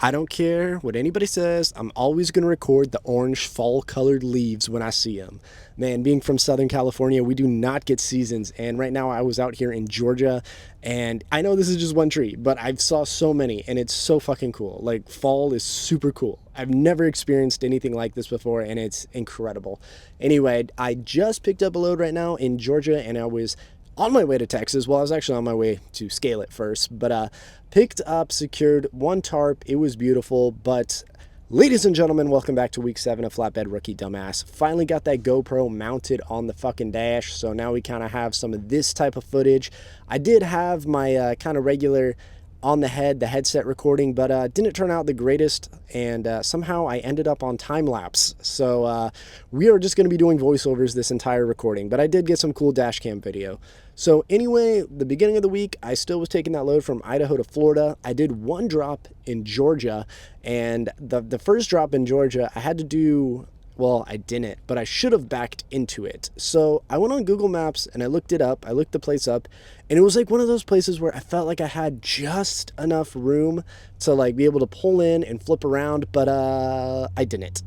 I don't care what anybody says. I'm always going to record the orange fall colored leaves when I see them. Man, being from Southern California, we do not get seasons. And right now I was out here in Georgia, and I know this is just one tree, but I've saw so many, and it's so fucking cool. Like, fall is super cool. I've never experienced anything like this before, and it's incredible. Anyway, I just picked up a load right now in Georgia, and I was on my way to Texas. Well, I was actually on my way to scale it first, but picked up, secured one tarp. It was beautiful. But ladies and gentlemen, welcome back to week 7 of Flatbed Rookie Dumbass. Finally got that GoPro mounted on the fucking dash, so now we kind of have some of this type of footage. I did have my kind of regular on the headset recording, but didn't turn out the greatest, and somehow I ended up on time-lapse. So we are just going to be doing voiceovers this entire recording, but I did get some cool dash cam video. So anyway, the beginning of the week, I still was taking that load from Idaho to Florida. I did one drop in Georgia, and the first drop in Georgia, I had to do... Well, I didn't, but I should have backed into it. So I went on Google Maps and I looked it up. I looked the place up, and it was like one of those places where I felt like I had just enough room to like be able to pull in and flip around, but I didn't.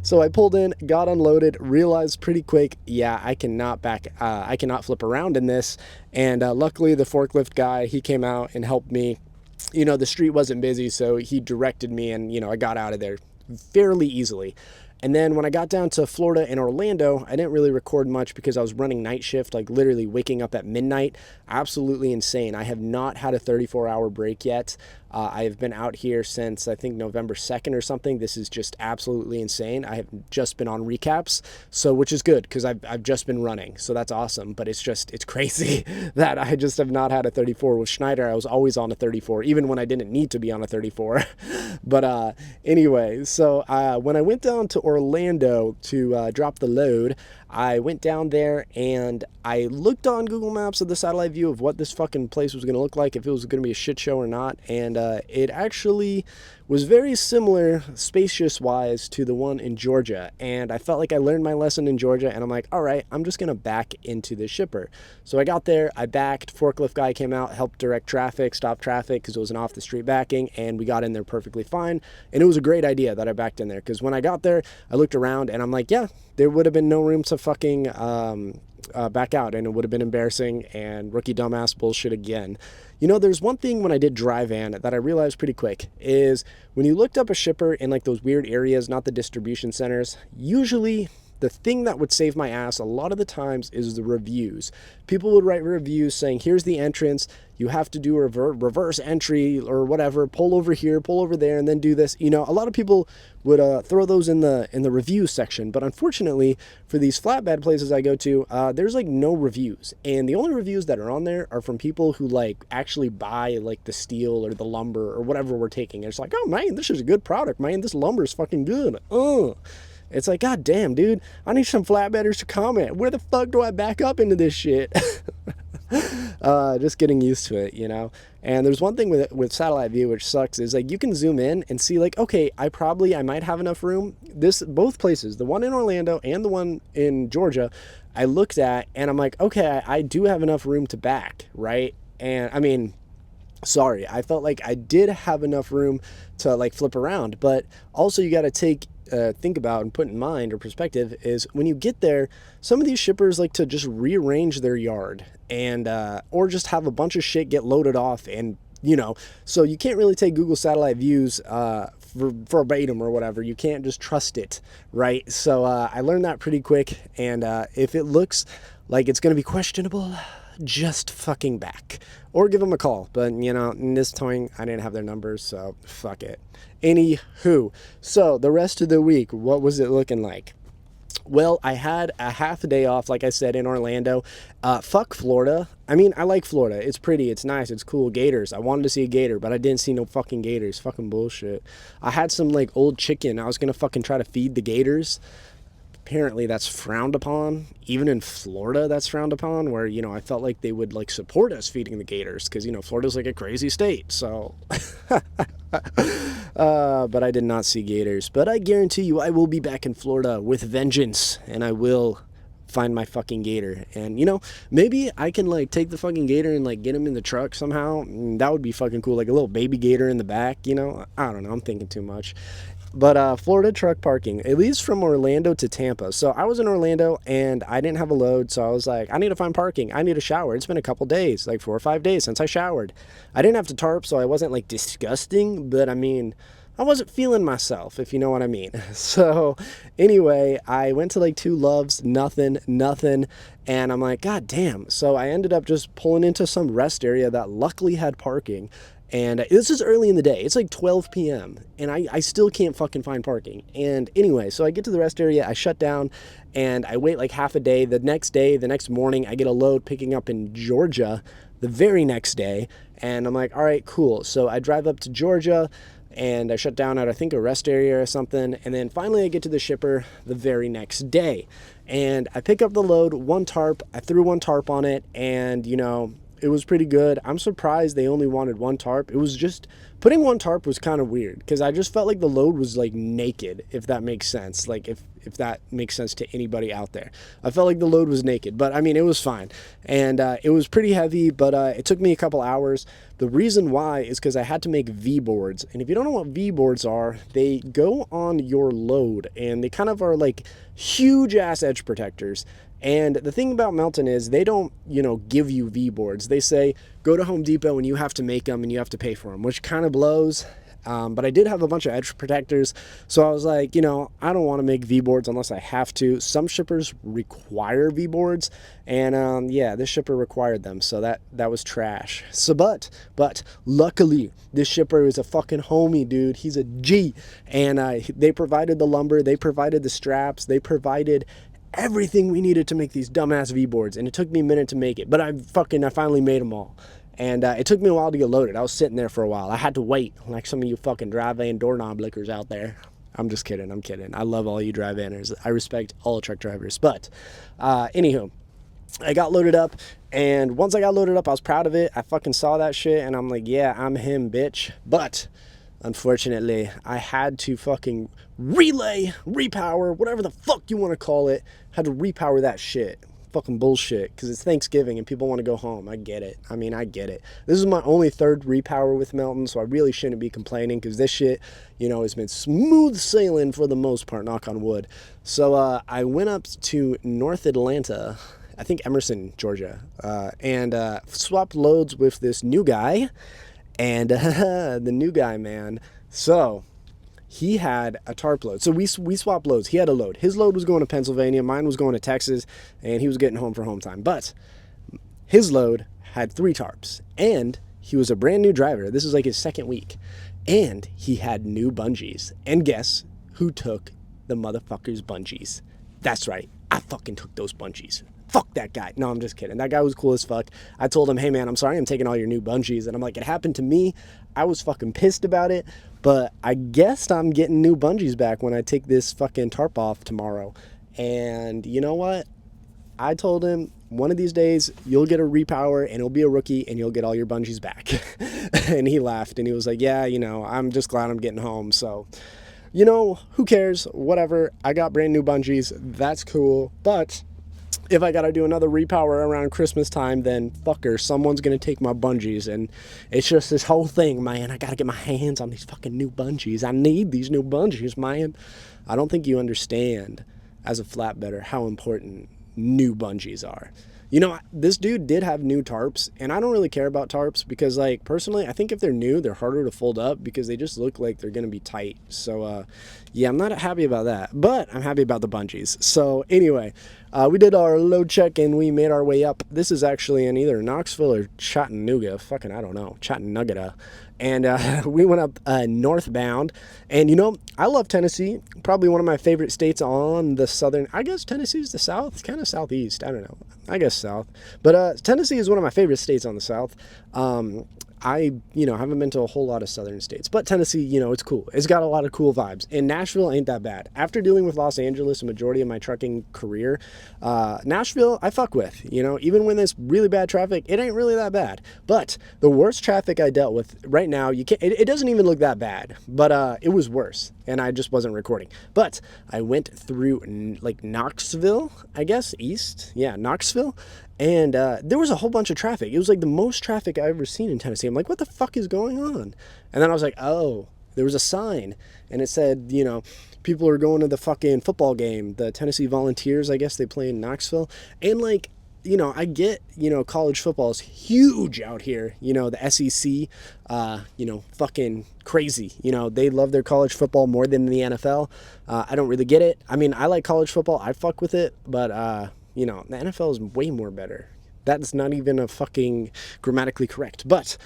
So I pulled in, got unloaded, realized pretty quick, yeah, I cannot flip around in this. And luckily the forklift guy, he came out and helped me. You know, the street wasn't busy, so he directed me, and I got out of there fairly easily. And then when I got down to Florida and Orlando, I didn't really record much because I was running night shift, like literally waking up at midnight. Absolutely insane. I have not had a 34-hour break yet. I have been out here since I think November 2nd or something. This is just absolutely insane. I have just been on recaps, so which is good because I've just been running, so that's awesome. But it's crazy that I just have not had a 34. With Schneider, I was always on a 34, even when I didn't need to be on a 34. But anyway, so when I went down to Orlando to drop the load, I went down there and I looked on Google Maps at the satellite view of what this fucking place was going to look like, if it was going to be a shit show or not. And it actually was very similar, spacious-wise, to the one in Georgia. And I felt like I learned my lesson in Georgia, and I'm like, all right, I'm just going to back into the shipper. So I got there, I backed, forklift guy came out, helped direct traffic, stop traffic, because it was an off-the-street backing, and we got in there perfectly fine. And it was a great idea that I backed in there, because when I got there, I looked around, and I'm like, yeah, there would have been no room to fucking back out, and it would have been embarrassing and rookie dumbass bullshit again. There's one thing when I did dry van that I realized pretty quick is when you looked up a shipper in like those weird areas, not the distribution centers, usually the thing that would save my ass a lot of the times is the reviews. People would write reviews saying, here's the entrance, you have to do a reverse entry or whatever, pull over here, pull over there, and then do this. A lot of people would throw those in the review section, but unfortunately for these flatbed places I go to, there's like no reviews, and the only reviews that are on there are from people who like actually buy like the steel or the lumber or whatever we're taking. It's like, oh man, this is a good product, man, this lumber is fucking good. It's like, god damn, dude, I need some flatbedders to comment. Where the fuck do I back up into this shit? Just getting used to it, And there's one thing with satellite view which sucks is like you can zoom in and see like, okay, I might have enough room. Both places, the one in Orlando and the one in Georgia, I looked at and I'm like, okay, I do have enough room to back, right? And I mean, sorry, I felt like I did have enough room to like flip around, but also you got to think about and put in mind or perspective is when you get there, some of these shippers like to just rearrange their yard and or just have a bunch of shit get loaded off, and so you can't really take Google satellite views verbatim or whatever. You can't just trust it, right? So I learned that pretty quick, and if it looks like it's going to be questionable, just fucking back or give them a call. But in this time I didn't have their numbers, so fuck it. Anywho, so the rest of the week, what was it looking like? Well, I had a half a day off, like I said, in Orlando. Fuck Florida. I mean, I like Florida. It's pretty, it's nice, it's cool. Gators. I wanted to see a gator, but I didn't see no fucking gators. Fucking bullshit. I had some like old chicken. I was gonna fucking try to feed the gators. Apparently that's frowned upon. Even in Florida, that's frowned upon, where, I felt like they would like support us feeding the gators because, Florida's like a crazy state. So, but I did not see gators. But I guarantee you I will be back in Florida with vengeance, and I will find my fucking Gator. And maybe I can like take the fucking Gator and like get him in the truck somehow. That would be fucking cool, like a little baby Gator in the back. I don't know, I'm thinking too much. But Florida truck parking, at least from Orlando to Tampa. So I was in Orlando and I didn't have a load. So I was like, I need to find parking. I need a shower. It's been a couple days, like 4 or 5 days since I showered. I didn't have to tarp, so I wasn't like disgusting. But I mean, I wasn't feeling myself, if you know what I mean. So anyway, I went to like Two Loves, nothing. And I'm like, God damn. So I ended up just pulling into some rest area that luckily had parking. And this is early in the day. It's like 12 p.m. And I still can't fucking find parking. And anyway, so I get to the rest area, I shut down, and I wait like half a day. The next morning, I get a load picking up in Georgia the very next day. And I'm like, all right, cool. So I drive up to Georgia, and I shut down at, I think, a rest area or something. And then finally I get to the shipper the very next day. And I pick up the load, one tarp. I threw one tarp on it, and, it was pretty good. I'm surprised they only wanted one tarp. It was just, putting one tarp was kind of weird because I just felt like the load was like naked, if that makes sense. Like if that makes sense to anybody out there. I felt like the load was naked, but I mean, it was fine. And it was pretty heavy, but it took me a couple hours. The reason why is because I had to make V-boards. And if you don't know what V-boards are, they go on your load and they kind of are like huge ass edge protectors. And the thing about Melton is they don't, give you V-boards. They say, go to Home Depot and you have to make them and you have to pay for them, which kind of blows. But I did have a bunch of edge protectors. So I was like, I don't want to make V-boards unless I have to. Some shippers require V-boards. And yeah, this shipper required them. So that was trash. So, but luckily, this shipper is a fucking homie, dude. He's a G. And they provided the lumber. They provided the straps. They provided everything we needed to make these dumbass V-boards, and it took me a minute to make it, but I finally made them all. And it took me a while to get loaded. I was sitting there for a while. I had to wait, like some of you fucking dry van doorknob lickers out there. I'm just kidding. I'm kidding. I love all you dry vanners. I respect all truck drivers. But anywho, I got loaded up, and once I got loaded up, I was proud of it. I fucking saw that shit, and I'm like, yeah, I'm him, bitch. But unfortunately, I had to fucking repower, whatever the fuck you want to call it. Had to repower that shit. Fucking bullshit, because it's Thanksgiving and people want to go home. I get it. I mean, I get it. This is my only third repower with Melton, so I really shouldn't be complaining, because this shit, has been smooth sailing for the most part, knock on wood. So I went up to North Atlanta, I think Emerson, Georgia, and swapped loads with this new guy. And the new guy, man, so he had a tarp load. So we swapped loads. He had a load. His load was going to Pennsylvania. Mine was going to Texas, and he was getting home for home time. But his load had 3 tarps, and he was a brand new driver. This is like his second week, and he had new bungees. And guess who took the motherfucker's bungees? That's right. I fucking took those bungees. Fuck that guy. No, I'm just kidding. That guy was cool as fuck. I told him, hey man, I'm sorry I'm taking all your new bungees. And I'm like, it happened to me. I was fucking pissed about it. But I guess I'm getting new bungees back when I take this fucking tarp off tomorrow. And you know what? I told him, one of these days, you'll get a repower and it'll be a rookie and you'll get all your bungees back. And he laughed and he was like, yeah, I'm just glad I'm getting home. So, who cares? Whatever. I got brand new bungees. That's cool. But if I gotta do another repower around Christmas time, then fucker, someone's gonna take my bungees. And it's just this whole thing, man. I gotta get my hands on these fucking new bungees. I need these new bungees, man. I don't think you understand, as a flatbedder, how important new bungees are. This dude did have new tarps, and I don't really care about tarps because, like, personally, I think if they're new, they're harder to fold up because they just look like they're going to be tight. So, yeah, I'm not happy about that, but I'm happy about the bungees. So, anyway, we did our load check, and we made our way up. This is actually in either Knoxville or Chattanooga. Fucking, I don't know. Chattanooga. And we went up northbound. And, I love Tennessee. Probably one of my favorite states on the southern. I guess Tennessee's the south. It's kind of southeast. I don't know. I guess south. But Tennessee is one of my favorite states on the south. I, haven't been to a whole lot of southern states, but Tennessee, it's cool. It's got a lot of cool vibes. And Nashville ain't that bad. After dealing with Los Angeles a majority of my trucking career, Nashville, I fuck with. Even when there's really bad traffic, it ain't really that bad. But the worst traffic I dealt with right now, it doesn't even look that bad, but it was worse. And I just wasn't recording. But I went through like Knoxville, I guess, east. Yeah, Knoxville. And there was a whole bunch of traffic. It was like the most traffic I've ever seen in Tennessee. I'm like, what the fuck is going on? And then I was like, oh, there was a sign. And it said, people are going to the fucking football game. The Tennessee Volunteers, I guess they play in Knoxville. And like, I get, college football is huge out here. The SEC, fucking crazy. They love their college football more than the NFL. I don't really get it. I mean, I like college football. I fuck with it. But, the NFL is way more better. That's not even a fucking grammatically correct. But,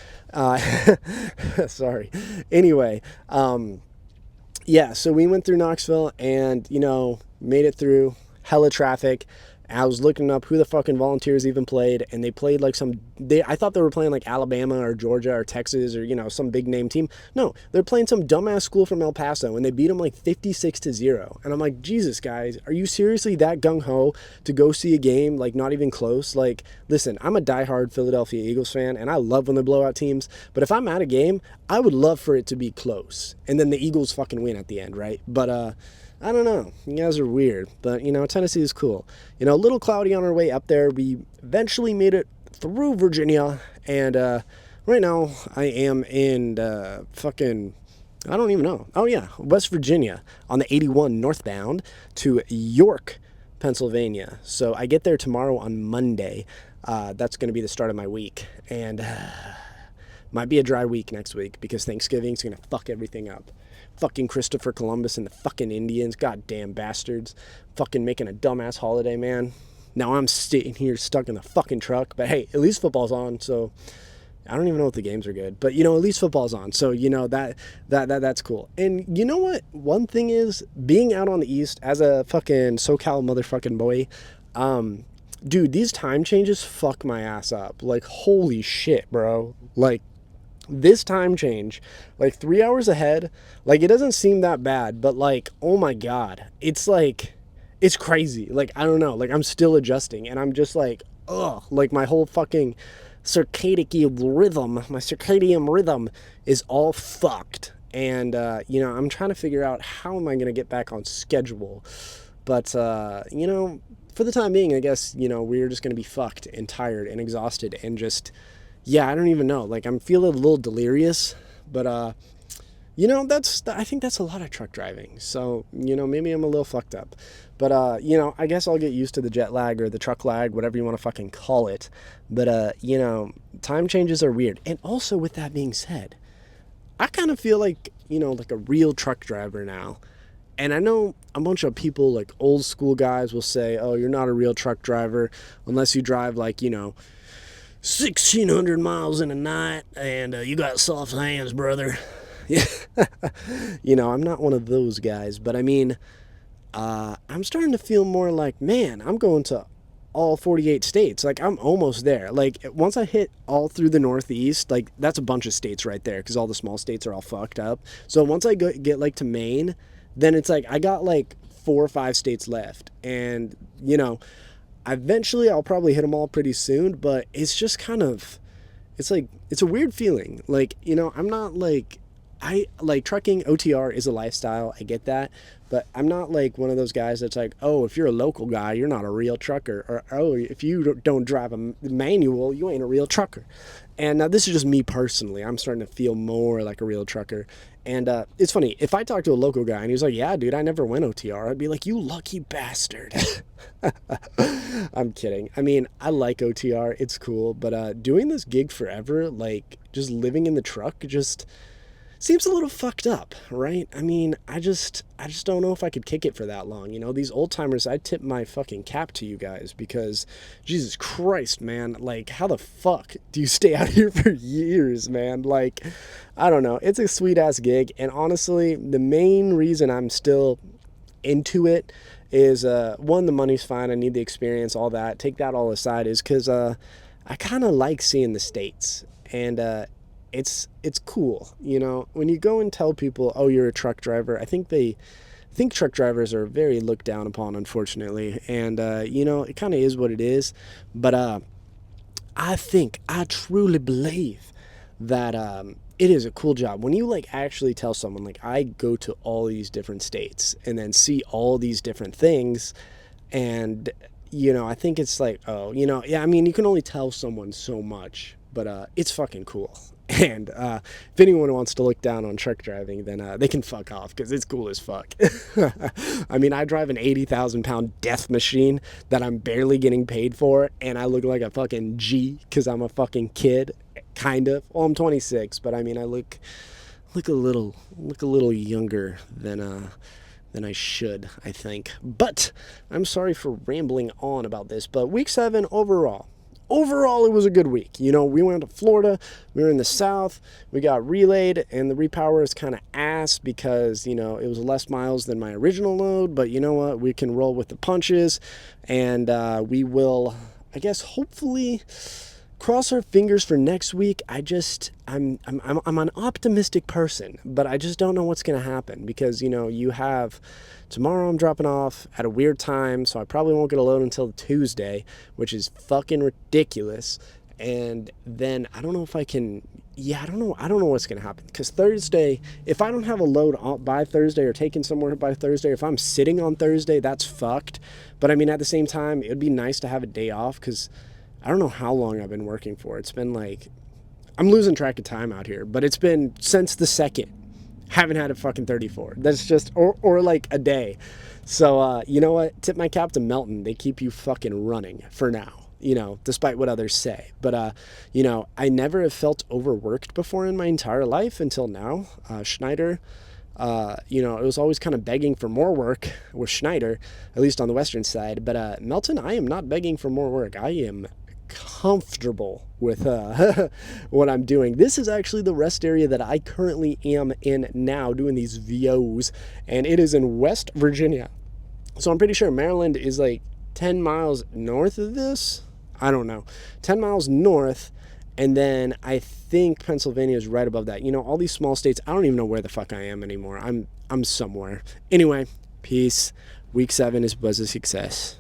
sorry. Anyway, yeah, so we went through Knoxville and, made it through hella traffic. I was looking up who the fucking Volunteers even played, and they played like I thought they were playing like Alabama or Georgia or Texas or, some big name team. No, they're playing some dumbass school from El Paso, and they beat them like 56-0. And I'm like, Jesus, guys, are you seriously that gung-ho to go see a game, like not even close? Like, listen, I'm a diehard Philadelphia Eagles fan, and I love when they blow out teams, but if I'm at a game, I would love for it to be close, and then the Eagles fucking win at the end, right? But, I don't know. You guys are weird. But, Tennessee is cool. A little cloudy on our way up there. We eventually made it through Virginia. And right now I am in fucking, I don't even know. Oh, yeah, West Virginia on the 81 northbound to York, Pennsylvania. So I get there tomorrow on Monday. That's going to be the start of my week. And might be a dry week next week because Thanksgiving's going to fuck everything up. Fucking Christopher Columbus and the fucking Indians, goddamn bastards, fucking making a dumbass holiday, man. Now I'm sitting here stuck in the fucking truck, but hey, at least football's on, so I don't even know if the games are good, but at least football's on, so that's cool. And you know what? One thing is, being out on the East as a fucking SoCal motherfucking boy, dude, these time changes fuck my ass up. Like, holy shit, bro. Like, this time change, like 3 hours ahead, like it doesn't seem that bad, but like, oh my God, it's like, it's crazy. Like, I don't know, like I'm still adjusting and I'm just like, ugh, like my whole fucking circadian rhythm is all fucked. And, I'm trying to figure out how am I going to get back on schedule. But, for the time being, I guess, we're just going to be fucked and tired and exhausted and just, yeah, I don't even know. Like, I'm feeling a little delirious, but, I think that's a lot of truck driving. So, maybe I'm a little fucked up. But, I guess I'll get used to the jet lag or the truck lag, whatever you want to fucking call it. But, time changes are weird. And also, with that being said, I kind of feel like, like a real truck driver now. And I know a bunch of people, like old school guys, will say, oh, you're not a real truck driver unless you drive, like, 1,600 miles in a night, and you got soft hands, brother. Yeah, I'm not one of those guys, but I mean, I'm starting to feel more like, man, I'm going to all 48 states. Like, I'm almost there. Like, once I hit all through the Northeast, like, that's a bunch of states right there, because all the small states are all fucked up. So once I get, like, to Maine, then it's like, I got, like, 4 or 5 states left, and, eventually I'll probably hit them all pretty soon, but it's just kind of, it's like, it's a weird feeling. Like, I'm not like, I like trucking. OTR is a lifestyle. I get that, but I'm not like one of those guys that's like, oh, if you're a local guy, you're not a real trucker, or oh, if you don't drive a manual, you ain't a real trucker. And now this is just me personally. I'm starting to feel more like a real trucker. And it's funny, if I talk to a local guy and he's like, yeah, dude, I never went OTR, I'd be like, you lucky bastard. I'm kidding. I mean, I like OTR. It's cool. But doing this gig forever, like just living in the truck, just seems a little fucked up, right? I mean, I just don't know if I could kick it for that long. These old timers, I tip my fucking cap to you guys, because Jesus Christ, man, like, how the fuck do you stay out here for years, man? Like, I don't know. It's a sweet ass gig. And honestly, the main reason I'm still into it is, one, the money's fine. I need the experience, all that. Take that all aside, is because, I kind of like seeing the States. And, it's cool, you know. When you go and tell people, oh, you're a truck driver, I think they think truck drivers are very looked down upon, unfortunately. And you know, it kind of is what it is. But I truly believe that it is a cool job when you like actually tell someone like I go to all these different states and then see all these different things. And you know, I think it's like, oh, you know, yeah, I mean, you can only tell someone so much, but it's fucking cool. And if anyone wants to look down on truck driving, then they can fuck off because it's cool as fuck. I mean, I drive an 80,000 pound death machine that I'm barely getting paid for, and I look like a fucking G because I'm a fucking kid, kind of. Well, I'm 26, but I mean, I look a little younger than I should, I think. But I'm sorry for rambling on about this. But week 7 overall, it was a good week. You know, we went to Florida, we were in the South, we got relayed, and the repower is kind of ass because, you know, it was less miles than my original load. But you know what? We can roll with the punches, and we will, I guess, hopefully cross our fingers for next week. I'm an optimistic person, but I just don't know what's going to happen because, you know, you have tomorrow I'm dropping off at a weird time, so I probably won't get a load until Tuesday, which is fucking ridiculous. And then I don't know if I can, I don't know what's going to happen because Thursday, if I don't have a load by Thursday or taken somewhere by Thursday, if I'm sitting on Thursday, that's fucked. But I mean, at the same time, it would be nice to have a day off because I don't know how long I've been working for. It's been like, I'm losing track of time out here, but it's been since the 2nd. Haven't had a fucking 34. That's just, or like a day. So, you know what? Tip my cap to Melton. They keep you fucking running for now, you know, despite what others say. But, you know, I never have felt overworked before in my entire life until now. Schneider, you know, it was always kind of begging for more work with Schneider, at least on the western side. But Melton, I am not begging for more work. I am comfortable with what I'm doing. This is actually the rest area that I currently am in now doing these VOs, and it is in West Virginia. So I'm pretty sure Maryland is like 10 miles north of this. I don't know. 10 miles north, and then I think Pennsylvania is right above that. You know, all these small states, I don't even know where the fuck I am anymore. I'm somewhere. Anyway, peace. Week 7 was a success.